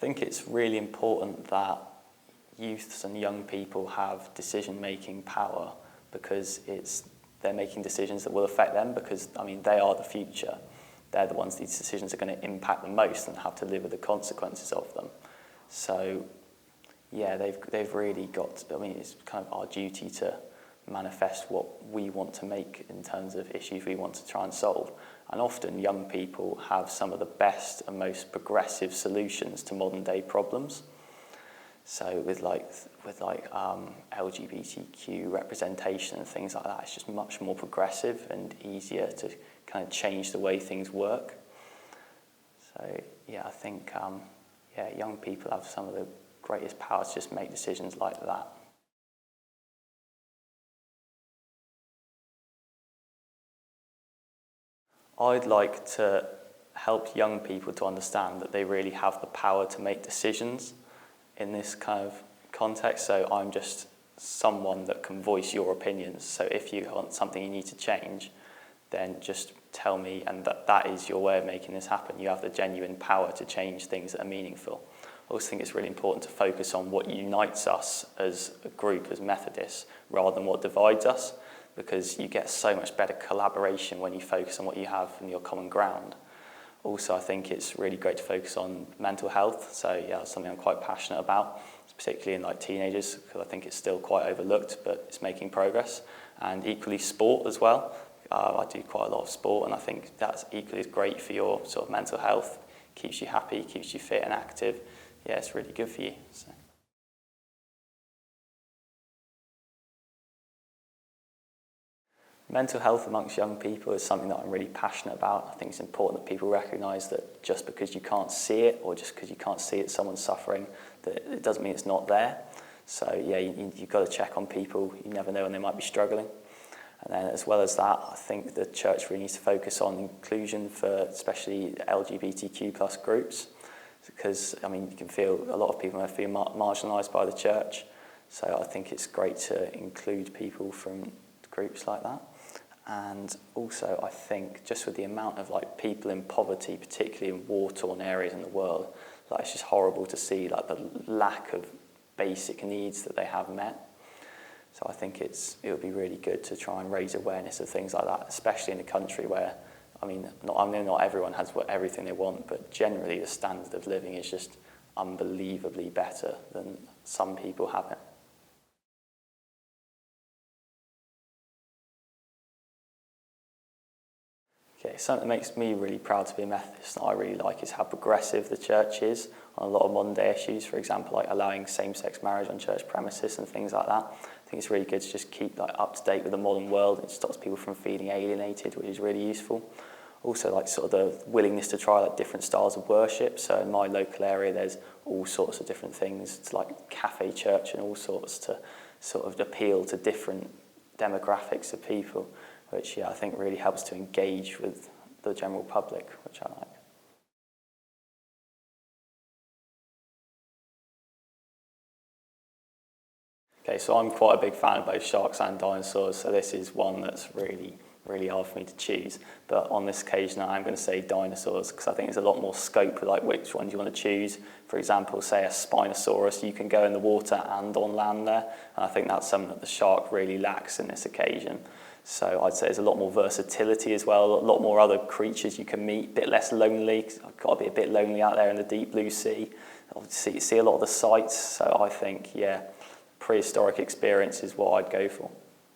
think it's really important that youths and young people have decision-making power, because they're making decisions that will affect them, because, I mean, they are the future. They're the ones these decisions are going to impact the most and have to live with the consequences of them. So, yeah, they've really got, I mean, it's kind of our duty to manifest what we want to make in terms of issues we want to try and solve. And often young people have some of the best and most progressive solutions to modern day problems. So with LGBTQ representation and things like that, it's just much more progressive and easier to kind of change the way things work. So yeah, I think young people have some of the greatest power to just make decisions like that. I'd like to help young people to understand that they really have the power to make decisions in this kind of context. So I'm just someone that can voice your opinions. So if you want something you need to change, then just tell me, and that is your way of making this happen. You have the genuine power to change things that are meaningful. I also think it's really important to focus on what unites us as a group, as Methodists, rather than what divides us, because you get so much better collaboration when you focus on what you have in your common ground. Also, I think it's really great to focus on mental health. So yeah, it's something I'm quite passionate about, particularly in like teenagers, because I think it's still quite overlooked, but it's making progress. And equally sport as well. I do quite a lot of sport, and I think that's equally great for your sort of mental health. Keeps you happy, keeps you fit and active. Yeah, it's really good for you. So. Mental health amongst young people is something that I'm really passionate about. I think it's important that people recognise that just because you can't see it, or just because you can't see that someone's suffering, that it doesn't mean it's not there. So yeah, you've got to check on people. You never know when they might be struggling. And then as well as that, I think the church really needs to focus on inclusion for especially LGBTQ plus groups, because I mean, you can feel a lot of people may feel marginalised by the church. So I think it's great to include people from groups like that. And also, I think just with the amount of like people in poverty, particularly in war-torn areas in the world, like it's just horrible to see like the lack of basic needs that they have met. So I think it would be really good to try and raise awareness of things like that, especially in a country where, I know not everyone has everything they want, but generally the standard of living is just unbelievably better than some people have it. Okay, something that makes me really proud to be a Methodist that I really like is how progressive the church is on a lot of modern day issues. For example, like allowing same-sex marriage on church premises and things like that. I think it's really good to just keep like up to date with the modern world. It stops people from feeling alienated, which is really useful. Also, like sort of the willingness to try like different styles of worship. So in my local area, there's all sorts of different things. It's like cafe church and all sorts to sort of appeal to different demographics of people, which I think really helps to engage with the general public, which I like. Okay, so I'm quite a big fan of both sharks and dinosaurs, so this is one that's really, really hard for me to choose. But on this occasion, I'm going to say dinosaurs, because I think there's a lot more scope with like which one you want to choose. For example, say a Spinosaurus, you can go in the water and on land there, and I think that's something that the shark really lacks in this occasion. So I'd say there's a lot more versatility as well, a lot more other creatures you can meet, a bit less lonely, because I've got to be a bit lonely out there in the deep blue sea. Obviously, see a lot of the sights, so I think, yeah, prehistoric experience is what I'd go for.